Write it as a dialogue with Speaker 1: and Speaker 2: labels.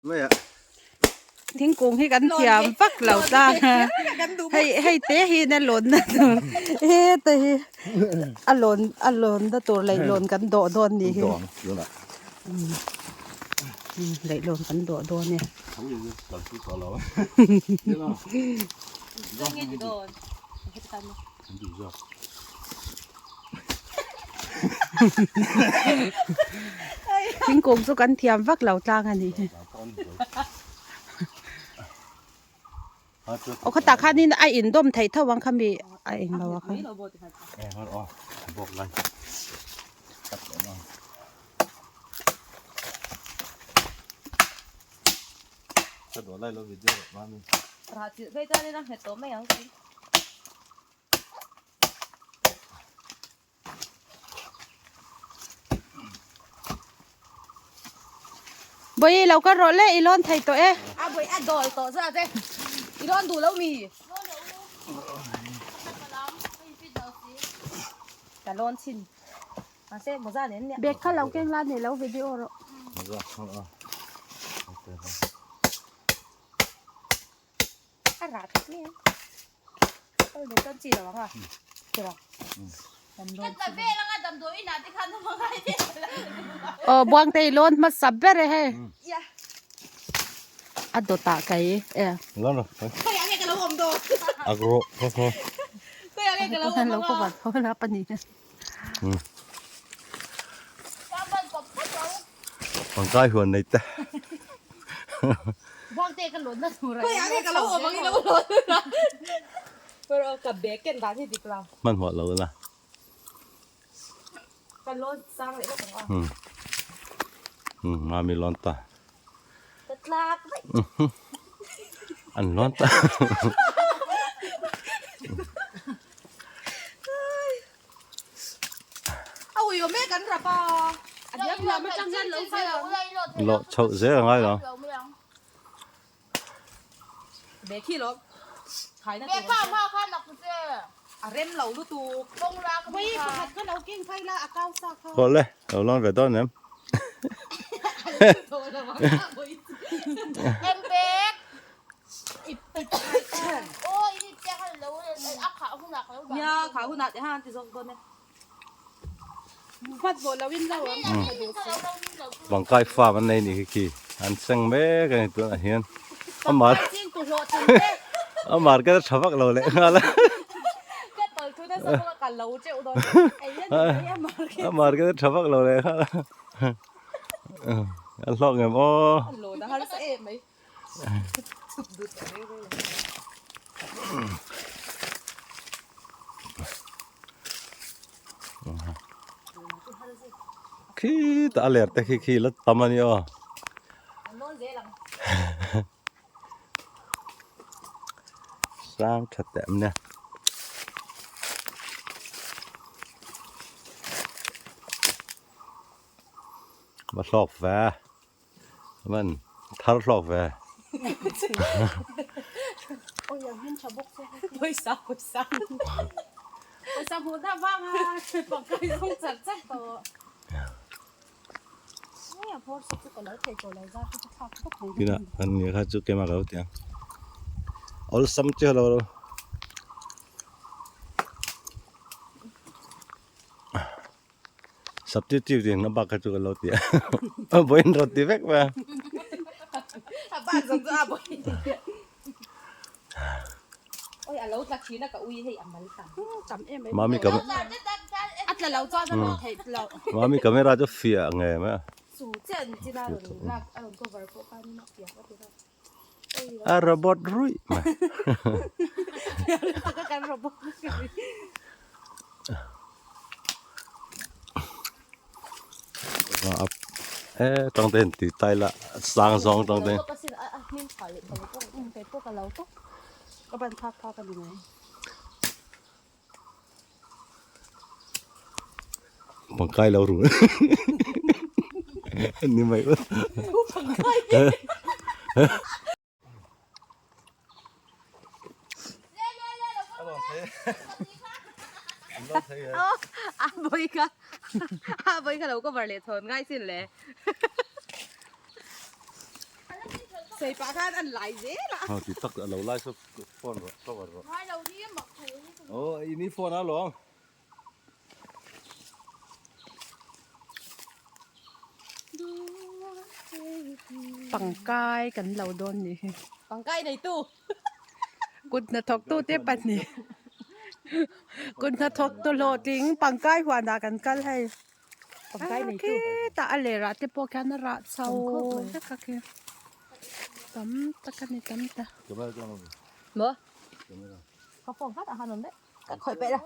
Speaker 1: ไม่อะ
Speaker 2: ทิ้งกุ้งให้กันเทียมฟักเหล่าจ้าให้เตะให้นั่นหล่นนะตัวเตะหล่นตัวไหลหล่นกันโดดโดนนี่
Speaker 1: ดองเยอะละ
Speaker 2: ไหลหล่นกันโดดโดนเนี่ย
Speaker 1: เขาอยู่กับที่สอนเราเยอะละ
Speaker 3: ต้องเงี้ยอยู่โดน
Speaker 1: อยู่จ้ะ
Speaker 2: ทิ้งกุ้งสุกันเทียมฟักเหล่าจ้ากันนี่เอาเขาตาข้านี่ไออินด้มไทยเท่าวังคำบีไอเองเราว่าค่ะ
Speaker 1: มันอ๋อบอกเลยตัดออกมาตัดออกได้แล้ววิดีโอมาหนึ่ง
Speaker 3: ราจิไปจ้าเลยนะเห็ดตัวไม่ยังกิน
Speaker 2: บ่ยเราก็รอเล่อีร้อนไทยตัว
Speaker 3: บ่ยดอยต่อซะเจ้อีร้อนดูแล้วมีแต่ร้อนชินมาเซ่บ่ซ่าเนี่ย
Speaker 2: เบกข้าเราเก่งร้านนี่แล้ววิดีโอเรา
Speaker 3: ราดเนี่ยเดี๋ยวต้นจีหรอวะจีหรอแต่เบ้แล้วก็ดำตัวอีน่าที่คันทำไงเนี่ย
Speaker 2: บวงไทยร้อนมาสับเบรให้อัดโดตาไก่
Speaker 1: ร้อนเหรอ
Speaker 3: ก็อยากให้กันแล้วผมโดน
Speaker 1: อักโร
Speaker 3: ก็อยากให้กันแล้วผม
Speaker 2: เราก็บัดเขาแล้วปนี
Speaker 1: บางกายหัวในแต่
Speaker 3: บางเตะกันหล่นนะสุรก็อยากให้กันแล้วผมบางทีแล้วหล่นนะเรากับเบกเกนตาที่ดิกเรา
Speaker 1: มันหัวเราละ
Speaker 3: กันร้อนสร้างเลยก็ของ
Speaker 1: มามีร้อนตา
Speaker 3: ตัดลากไป
Speaker 1: อันร้อนตา
Speaker 3: เอาอยู่แม่กันหรอปะอันนี้เราไม่จังกันเลยใช่ไหม
Speaker 1: เราเช่าเสียง่ายเหรอ
Speaker 3: เบกขี้รถขายนะเบกข้าวข้าวข้าวหนักเจ้อะเร็มเหล่าลูตูตรงรักไม่ผัดก็เราเก่งไฟละอาเก้าซักเขา
Speaker 1: ก็เลยเราลองไปต้นเนี่ย
Speaker 3: เอ็มเบกโอ้ยนี่เจ้าเขาเลยเอาขาหุ่นหนักแล้วเนี่ยขาหุ่นหนักจะห้ามติดสองตัวเนี่ยพัดบนเราวิ่งเรา
Speaker 1: บางกายฟ้ามันในนี่คืออันเซ็งเบ้กันตัวเฮียนอามาร์อามาร์ก็จะชักเราเลยอะไรอามาร์ก็จะชักเราเลยครับอันลอกเงี้ยโอ้
Speaker 3: โหนะฮะแล้วเอ็มไหม
Speaker 1: ขี้ตาเลือดแต่ขี้แล้วทำมันอยู่สร้างชัดเต็มเนี่ยมาหลอกแฝมันทาร์หลอกแฝ
Speaker 3: โอ้ยยังเห็นชาวบกใช่ไหมไปซักหัวท่าบ้างอ่ะปากไก่ต้องจัดต่อเนี่ยพอสุกก็แล้วเทก็แล้วจ้าทุกข้าวทุกของ
Speaker 1: กินอ่ะอันนี้ข้าจุกเกมาแล้วเตียงเอาซ้ำเจ้าเราสับจิ้วจิ้วเตียงน้ำปลาข้าจุกเราเตียงบ่อยนรถตีแบกมา
Speaker 3: บ้านสมจ้าบ่อยโอ้ยเราตักชีน่ะก็อุ้ยให้อัมมาลิตาจำเอ็ม
Speaker 1: มามีกับ
Speaker 3: อัดเราจ้าจะบอกให้เรา
Speaker 1: มามีกับไม่ราจะเฟียไงไหม
Speaker 3: สู่เจนจีน่าหรือรักอารมณ์ก็บริโภคกันนักเสียก็ถือว่า
Speaker 1: ระบบรุ่ยมา
Speaker 3: ก็การระบบ
Speaker 1: ต้องเต้นตีไตละสร้างสองต้องเต้น
Speaker 3: พวกเราก็บันทักทอกันยังไง
Speaker 1: บังไก่เรารู้นี่ไม่รู้
Speaker 3: บังไก่บ่อยค่ะเราก็บริเลทนง่ายสิ้นเลย
Speaker 2: Xây phá khăn ăn lại dễ lắm.
Speaker 1: Họ chỉ tắt ở lầu lai số phone rồi, số rồi.
Speaker 3: Hai đầu đi mặc thầy.
Speaker 1: Ồ, ini phone á luôn.
Speaker 2: Bằng cay cần lầu đôn nhỉ.
Speaker 3: Bằng cây này tu.
Speaker 2: Cút na thọc tu tiếp bạch nhỉ. Cút na thọc tu lộ tiếng bằng cay hoàn đã cần cay hay.
Speaker 3: Bằng cây này tu.
Speaker 2: Ta lệ ra tiếp bộ khăn ra sau. Tất cả kia. Tắm tất cả này tắm ta.
Speaker 1: Cái này cho nó.
Speaker 3: Mở.
Speaker 1: Cái này.
Speaker 3: Có phòng hát ở Hà Nội đấy. Khỏi vậy đâu.